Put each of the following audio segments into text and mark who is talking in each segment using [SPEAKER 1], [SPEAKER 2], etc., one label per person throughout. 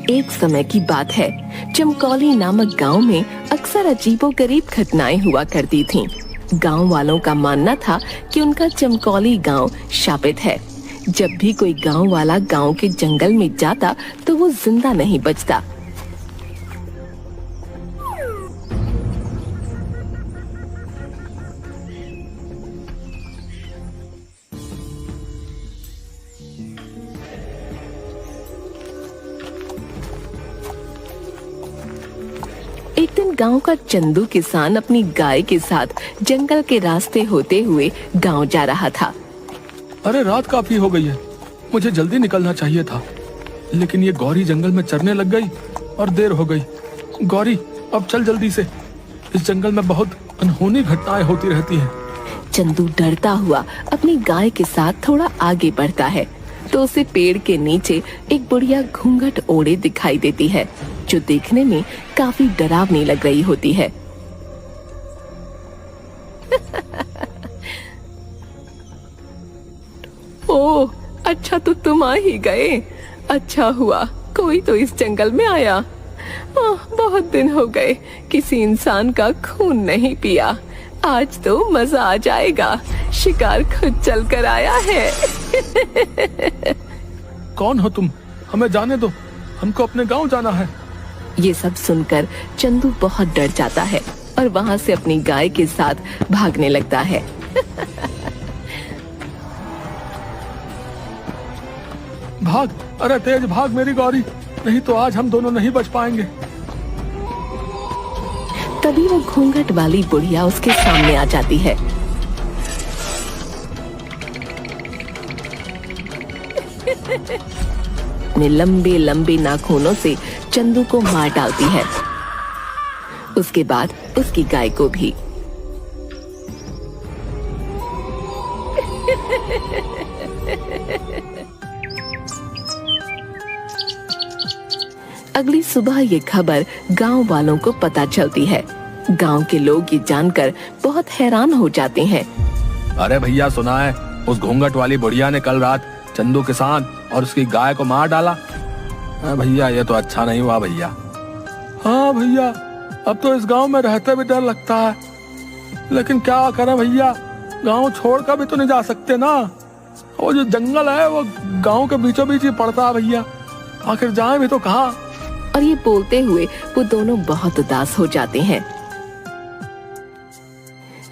[SPEAKER 1] एक समय की बात है, चमकौली नामक गांव में अक्सर अजीबोगरीब घटनाएं हुआ करती थीं। गांव वालों का मानना था कि उनका चमकौली गांव शापित है। जब भी कोई गांव वाला गांव के जंगल में जाता तो वो जिंदा नहीं बचता। एक दिन गांव का चंदू किसान अपनी गाय के साथ जंगल के रास्ते होते हुए गांव जा रहा था।
[SPEAKER 2] अरे रात काफी हो गई है, मुझे जल्दी निकलना चाहिए था, लेकिन ये गौरी जंगल में चरने लग गई और देर हो गई। गौरी, अब चल जल्दी से, इस जंगल में बहुत अनहोनी घटनाएं होती रहती हैं।
[SPEAKER 1] चंदू डरता हुआ अपनी गाय के साथ थोड़ा आगे बढ़ता है तो उसे पेड़ के नीचे एक बुढ़िया घूंघट ओढ़े दिखाई देती है, जो देखने में काफी डरावनी लग रही होती है। ओह, अच्छा तो तुम आ ही गए। अच्छा हुआ कोई तो इस जंगल में आया। बहुत दिन हो गए किसी इंसान का खून नहीं पिया। आज तो मजा आ जाएगा, शिकार खुद चल कर आया है।
[SPEAKER 2] कौन हो तुम? हमें जाने दो, हमको अपने गांव जाना है।
[SPEAKER 1] ये सब सुनकर चंदू बहुत डर जाता है और वहाँ से अपनी गाय के साथ भागने लगता है।
[SPEAKER 2] भाग, अरे तेज भाग मेरी गौरी, नहीं तो आज हम दोनों नहीं बच पाएंगे।
[SPEAKER 1] तभी वो घूंघट वाली बुढ़िया उसके सामने आ जाती है। अपने लंबे लंबे नाखूनों से चंदू को मार डालती है, उसके बाद उसकी गाय को भी। अगली सुबह ये खबर गांव वालों को पता चलती है। गांव के लोग ये जानकर बहुत हैरान हो जाते हैं।
[SPEAKER 2] अरे भैया, सुना है उस घूंघट वाली बुढ़िया ने कल रात चंदू किसान और उसकी गाय को मार डाला। भैया, ये तो अच्छा नहीं हुआ भैया। हाँ भैया, अब तो इस गांव में रहते भी डर लगता है, लेकिन क्या करें भैया, गांव छोड़कर भी तो नहीं जा सकते ना। वो जो जंगल है वो गांव के बीचों बीच ही पड़ता है भैया, आखिर जाएं भी तो कहाँ।
[SPEAKER 1] और ये बोलते हुए वो दोनों बहुत उदास हो जाते हैं।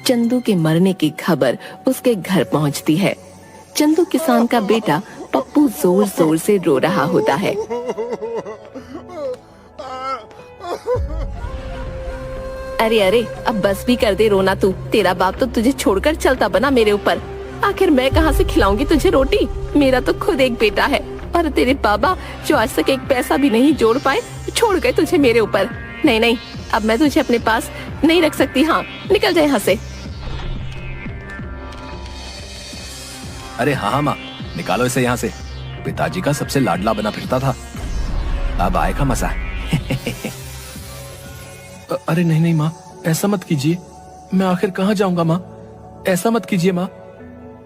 [SPEAKER 1] चंदू के मरने की खबर उसके घर पहुंचती है। चंदू किसान का बेटा पप्पू जोर जोर से रो रहा होता है। अरे अरे, अब बस भी कर दे रोना तू। तेरा बाप तो तुझे छोड़कर चलता बना मेरे ऊपर। आखिर मैं कहाँ से खिलाऊंगी तुझे रोटी? मेरा तो खुद एक बेटा है, और तेरे बाबा जो आज तक एक पैसा भी नहीं जोड़ पाए छोड़ गए तुझे मेरे ऊपर। नहीं नहीं, अब मैं तुझे अपने पास नहीं रख सकती। हाँ, निकल जाए यहाँ से।
[SPEAKER 2] अरे हाँ माँ, निकालो इसे यहाँ से। पिताजी का सबसे लाडला बना फिरता था, अब आएगा मजा। अरे नहीं नहीं माँ, ऐसा मत कीजिए, मैं आखिर कहाँ जाऊंगा माँ? ऐसा मत कीजिए माँ,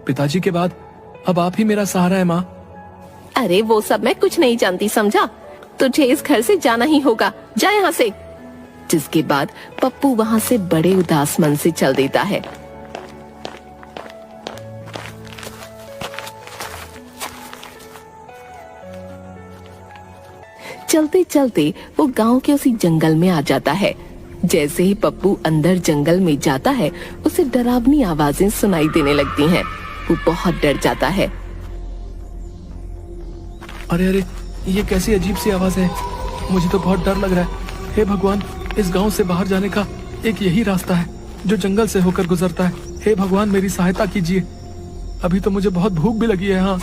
[SPEAKER 2] पिताजी के बाद अब आप ही मेरा सहारा है माँ।
[SPEAKER 1] अरे वो सब मैं कुछ नहीं जानती, समझा? तुझे इस घर से जाना ही होगा, जा यहाँ से। जिसके बाद पप्पू वहाँ से बड़े उदास मन से चल देता है। चलते चलते वो गांव के उसी जंगल में आ जाता है। जैसे ही पप्पू अंदर जंगल में जाता है, उसे डरावनी आवाजें सुनाई देने लगती हैं। वो बहुत डर जाता है।
[SPEAKER 2] अरे अरे, ये कैसी अजीब सी आवाज है, मुझे तो बहुत डर लग रहा है। हे भगवान, इस गांव से बाहर जाने का एक यही रास्ता है जो जंगल से होकर गुजरता है। हे भगवान, मेरी सहायता कीजिए, अभी तो मुझे बहुत भूख भी लगी है। हाँ।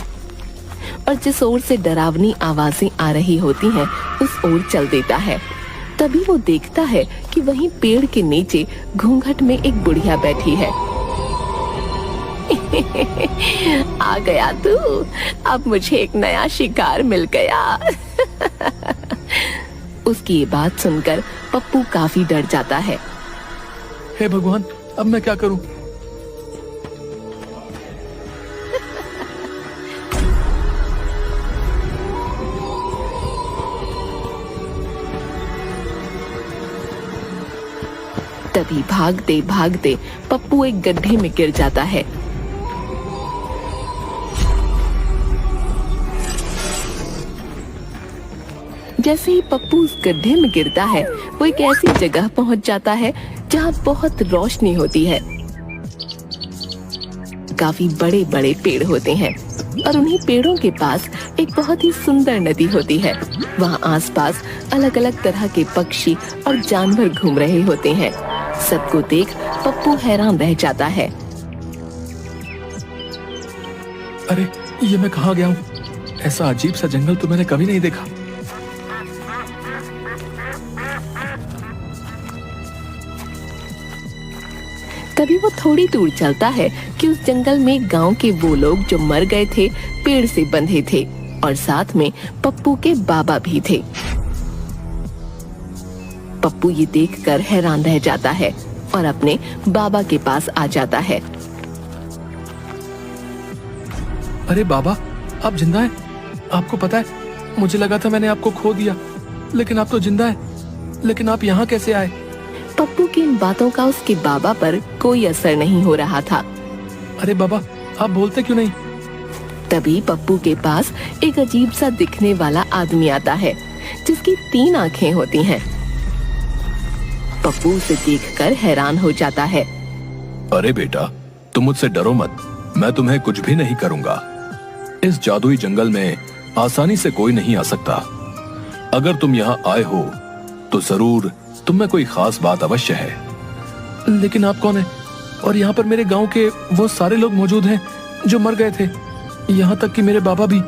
[SPEAKER 1] और जिस ओर से डरावनी आवाजें आ रही होती हैं, उस ओर चल देता है। तभी वो देखता है कि वहीं पेड़ के नीचे घूंघट में एक बुढ़िया बैठी है। आ गया तू, अब मुझे एक नया शिकार मिल गया। उसकी ये बात सुनकर पप्पू काफी डर जाता है।
[SPEAKER 2] हे भगवान, अब मैं क्या करूं?
[SPEAKER 1] तभी भागते भागते पप्पू एक गड्ढे में गिर जाता है। जैसे ही पप्पू उस गड्ढे में गिरता है, वो एक ऐसी जगह पहुंच जाता है जहां बहुत रोशनी होती है। काफी बड़े बड़े पेड़ होते हैं और उन्हीं पेड़ों के पास एक बहुत ही सुंदर नदी होती है। वहाँ आसपास अलग अलग तरह के पक्षी और जानवर घूम रहे होते हैं। सबको देख पप्पू हैरान रह जाता है।
[SPEAKER 2] अरे ये मैं कहाँ गया हूँ? ऐसा अजीब सा जंगल तो मैंने कभी नहीं देखा।
[SPEAKER 1] तभी वो थोड़ी दूर चलता है कि उस जंगल में गांव के वो लोग जो मर गए थे पेड़ से बंधे थे और साथ में पप्पू के बाबा भी थे। पप्पू ये देखकर हैरान रह जाता है और अपने बाबा के पास आ जाता है।
[SPEAKER 2] अरे बाबा, आप जिंदा हैं? आपको पता है, मुझे लगा था मैंने आपको खो दिया, लेकिन आप तो जिंदा हैं। लेकिन आप यहाँ कैसे आए?
[SPEAKER 1] पप्पू की इन बातों का उसके बाबा पर कोई असर नहीं हो रहा था।
[SPEAKER 2] अरे बाबा, आप बोलते क्यों नहीं?
[SPEAKER 1] तभी पप्पू के पास एक अजीब सा दिखने वाला आदमी आता है जिसकी 3 आंखें होती हैं। पप्पू उसे देखकर हैरान हो जाता है।
[SPEAKER 2] अरे बेटा, तुम मुझसे डरो मत, मैं तुम्हें कुछ भी नहीं करूंगा। इस जादुई जंगल में आसानी से कोई नहीं आ सकता। अगर तुम यहाँ आए हो तो जरूर तुम में कोई खास बात अवश्य है। लेकिन आप कौन हैं? और यहाँ पर मेरे गांव के वो सारे लोग मौजूद हैं जो मर गए थे, यहाँ तक कि मेरे बाबा भी।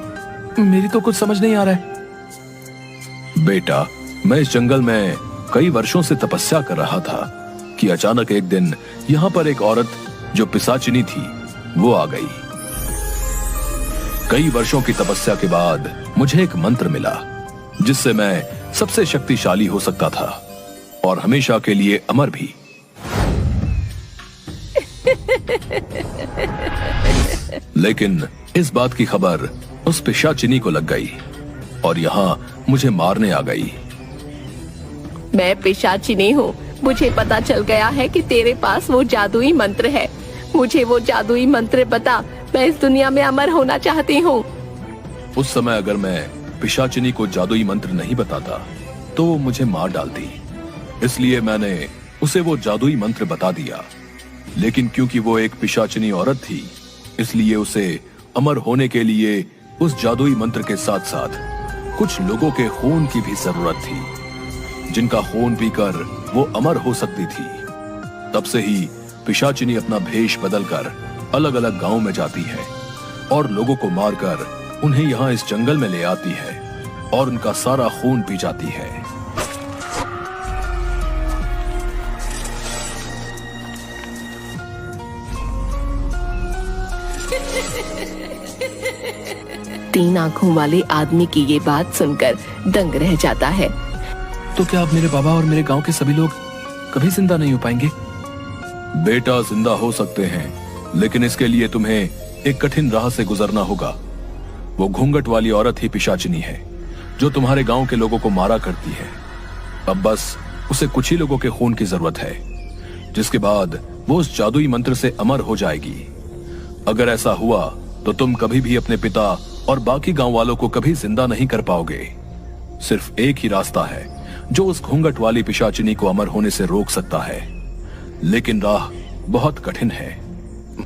[SPEAKER 2] मेरी तो कुछ समझ नहीं आ रहा है। बेटा, मैं इस जंगल में कई वर्षों से तपस्या कर रहा था कि अचानक एक दिन यहाँ पर एक औरत जो पिशाचिनी थी वो आ गई। कई वर्षों की तपस्या के बाद मुझे एक मंत्र मिला जिससे मैं सबसे शक्तिशाली हो सकता था और हमेशा के लिए अमर भी। लेकिन इस बात की खबर उस पिशाचिनी को लग गई और यहाँ मुझे मारने आ गई।
[SPEAKER 1] मैं पिशाचिनी हूँ। मुझे पता चल गया है कि तेरे पास वो जादुई मंत्र है। मुझे वो जादुई मंत्र बता, मैं इस दुनिया में अमर होना चाहती हूँ।
[SPEAKER 2] उस समय अगर मैं पिशाचिनी को जादुई मंत्र नहीं बताता तो वो मुझे मार डालती, इसलिए मैंने उसे वो जादुई मंत्र बता दिया। लेकिन क्योंकि वो एक पिशाचिनी औरत थी, इसलिए उसे अमर होने के लिए उस जादुई मंत्र के साथ साथ कुछ लोगों के खून की भी जरूरत थी, जिनका खून पीकर वो अमर हो सकती थी। तब से ही पिशाचिनी अपना भेष बदलकर अलग अलग गांव में जाती है और लोगों को मारकर उन्हें यहाँ इस जंगल में ले आती है और उनका सारा खून पी जाती है।
[SPEAKER 1] तीन आंखों वाले आदमी की ये बात सुनकर दंग रह जाता है।
[SPEAKER 2] तो क्या अब मेरे बाबा और मेरे गांव के सभी लोग कभी जिंदा नहीं हो पाएंगे? बेटा, जिंदा हो सकते हैं, लेकिन इसके लिए तुम्हें एक कठिन राह से गुजरना होगा। वो घूंघट वाली औरत ही पिशाचिनी है जो तुम्हारे गांव के लोगों को मारा करती है। अब बस उसे कुछ ही लोगों के खून की जरूरत है, जिसके बाद वो उस जादुई मंत्र से अमर हो जाएगी। अगर ऐसा हुआ तो तुम कभी भी अपने पिता और बाकी गांव वालों को कभी जिंदा नहीं कर पाओगे। सिर्फ एक ही रास्ता है जो उस घूंघट वाली पिशाचिनी को अमर होने से रोक सकता है, लेकिन राह बहुत कठिन है।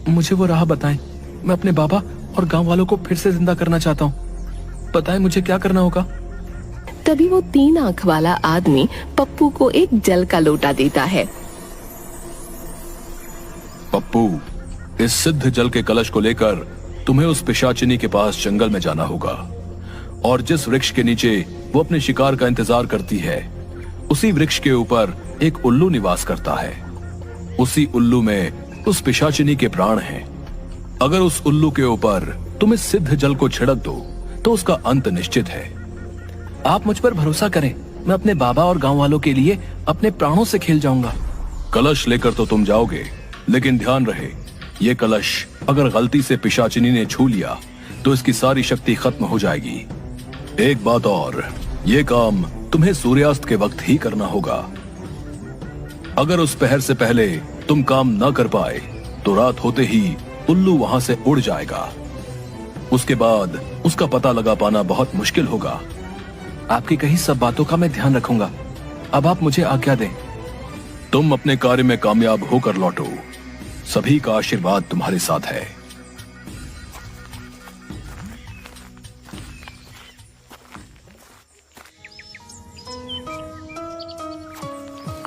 [SPEAKER 2] मुझे वो राह बताएं। मैं अपने बाबा और गांव वालों को फिर से जिंदा करना चाहता हूँ। बताएं मुझे क्या करना होगा।
[SPEAKER 1] तभी वो 3 आंख वाला आदमी पप्पू को एक जल का लोटा देता है।
[SPEAKER 2] पप्पू, इस सिद्ध जल के कलश को लेकर तुम्हें उस पिशाचिनी के पास जंगल में जाना होगा और जिस वृक्ष के नीचे वो अपने शिकार का इंतजार करती है, उसी वृक्ष के ऊपर एक उल्लू निवास करता है। उसी उल्लू में उस पिशाचिनी के प्राण हैं। अगर उस उल्लू के ऊपर तुम इस सिद्ध जल को छिड़क दो तो उसका अंत निश्चित है। आप मुझ पर भरोसा करें, मैं अपने बाबा और गांव वालों के लिए अपने प्राणों से खेल जाऊंगा। कलश लेकर तो तुम जाओगे, लेकिन ध्यान रहे, ये कलश अगर गलती से पिशाचिनी ने छू लिया तो इसकी सारी शक्ति खत्म हो जाएगी। एक बात और, ये काम तुम्हें सूर्यास्त के वक्त ही करना होगा। अगर उस पहर से पहले तुम काम न कर पाए तो रात होते ही उल्लू वहां से उड़ जाएगा। उसके बाद उसका पता लगा पाना बहुत मुश्किल होगा। आपकी कही सब बातों का मैं ध्यान रखूंगा। अब आप मुझे आज्ञा दें। तुम अपने कार्य में कामयाब होकर लौटो। सभी का आशीर्वाद तुम्हारे साथ है।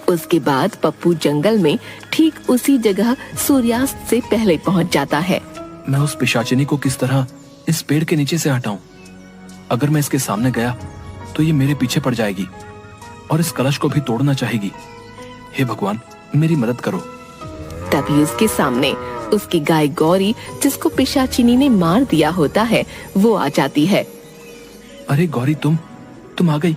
[SPEAKER 1] उसके बाद पप्पू जंगल में ठीक उसी जगह सूर्यास्त से पहले पहुंच जाता है।
[SPEAKER 2] मैं उस पिशाचिनी को किस तरह इस पेड़ के नीचे से हटाऊं? अगर मैं इसके सामने गया तो ये मेरे पीछे पड़ जाएगी और इस कलश को भी तोड़ना चाहेगी। हे भगवान, मेरी मदद करो।
[SPEAKER 1] तभी उसके सामने उसकी गाय गौरी, जिसको पिशाचिनी ने मार दिया होता है, वो आ जाती है।
[SPEAKER 2] अरे गौरी, तुम आ गई।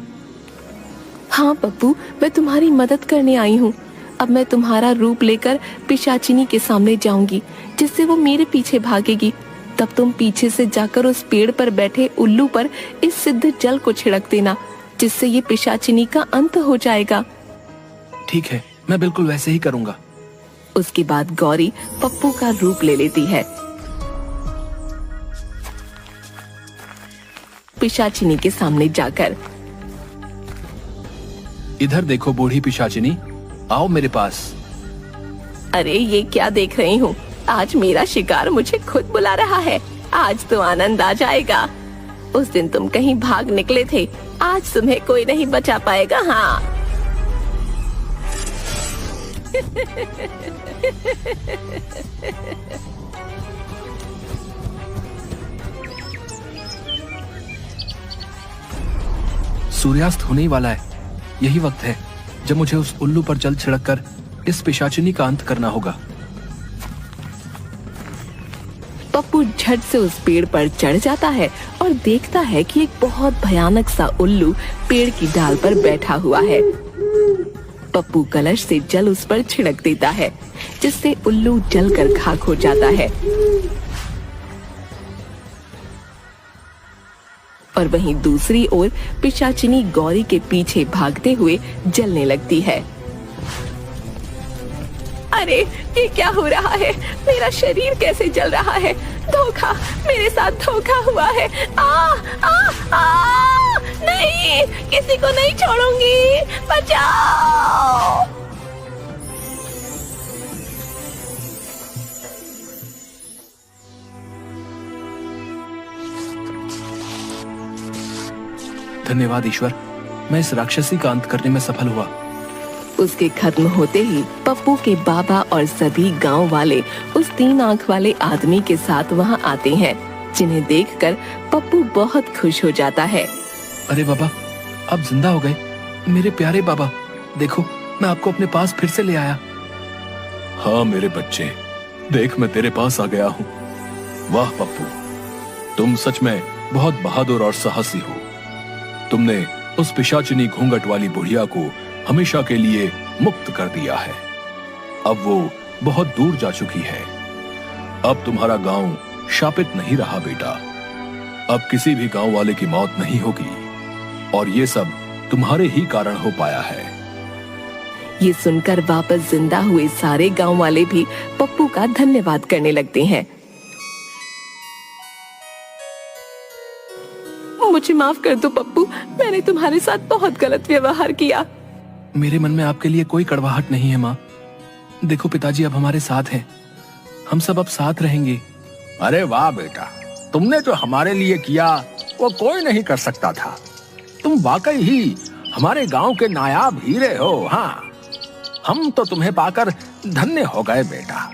[SPEAKER 1] हाँ पप्पू, मैं तुम्हारी मदद करने आई हूँ। अब मैं तुम्हारा रूप लेकर पिशाचिनी के सामने जाऊंगी, जिससे वो मेरे पीछे भागेगी। तब तुम पीछे से जाकर उस पेड़ पर बैठे उल्लू पर इस सिद्ध जल को छिड़क देना, जिससे ये पिशाचिनी का अंत हो जाएगा।
[SPEAKER 2] ठीक है, मैं बिल्कुल वैसे ही करूंगा।
[SPEAKER 1] उसके बाद गौरी पप्पू का रूप ले लेती है। पिशाचिनी के सामने जाकर,
[SPEAKER 2] इधर देखो बूढ़ी पिशाचिनी, आओ मेरे पास।
[SPEAKER 1] अरे ये क्या देख रही हूँ? आज मेरा शिकार मुझे खुद बुला रहा है। आज तो आनंद आ जाएगा। उस दिन तुम कहीं भाग निकले थे, आज तुम्हें कोई नहीं बचा पाएगा। हाँ
[SPEAKER 2] सूर्यास्त होने ही वाला है। यही वक्त है जब मुझे उस उल्लू पर जल छिड़ककर इस पिशाचिनी का अंत करना होगा।
[SPEAKER 1] पप्पू झट से उस पेड़ पर चढ़ जाता है और देखता है कि एक बहुत भयानक सा उल्लू पेड़ की डाल पर बैठा हुआ है। पप्पू कलश से जल उस पर छिड़क देता है, जिससे उल्लू जलकर खाक हो जाता है। और वहीं दूसरी ओर पिशाचिनी गौरी के पीछे भागते हुए जलने लगती है। अरे ये क्या हो रहा है? मेरा शरीर कैसे जल रहा है? धोखा, मेरे साथ धोखा हुआ है। नहीं, किसी को नहीं छोड़ूंगी। बचाओ।
[SPEAKER 2] धन्यवाद ईश्वर, मैं इस राक्षसी का अंत करने में सफल हुआ।
[SPEAKER 1] उसके खत्म होते ही पप्पू के बाबा और सभी गांव वाले उस 3 आंख वाले आदमी के साथ वहां आते हैं, जिन्हें देखकर पप्पू बहुत खुश हो जाता है।
[SPEAKER 2] अरे बाबा, आप जिंदा हो गए। मेरे प्यारे बाबा, देखो मैं आपको अपने पास फिर से ले आया। हाँ मेरे बच्चे, देख मैं तेरे पास आ गया हूँ। वाह पप्पू, तुम सच में बहुत बहादुर और साहसी हो। तुमने उस पिशाचिनी घूंघट वाली बुढ़िया को हमेशा के लिए मुक्त कर दिया है। अब वो बहुत दूर जा चुकी है। अब तुम्हारा गांव शापित नहीं रहा बेटा। अब किसी भी गांव वाले की मौत नहीं होगी, और ये सब तुम्हारे ही कारण हो पाया है।
[SPEAKER 1] ये सुनकर वापस जिंदा हुए सारे गांव वाले भी पप्पू का धन्यवाद करने लगते हैं। मुझे माफ कर दो पप्पू, मैंने तुम्हारे साथ बहुत गलत व्यवहार किया।
[SPEAKER 2] मेरे मन में आपके लिए कोई कड़वाहट नहीं है माँ। देखो पिताजी अब हमारे साथ हैं। हम सब अब साथ रहेंगे।
[SPEAKER 3] अरे वाह बेटा, तुमने जो हमारे लिए किया वो कोई नहीं कर सकता था। तुम वाकई ही हमारे गांव के नायाब हीरे हो। हाँ, हम तो तुम्हें पाकर धन्य हो गए बेटा।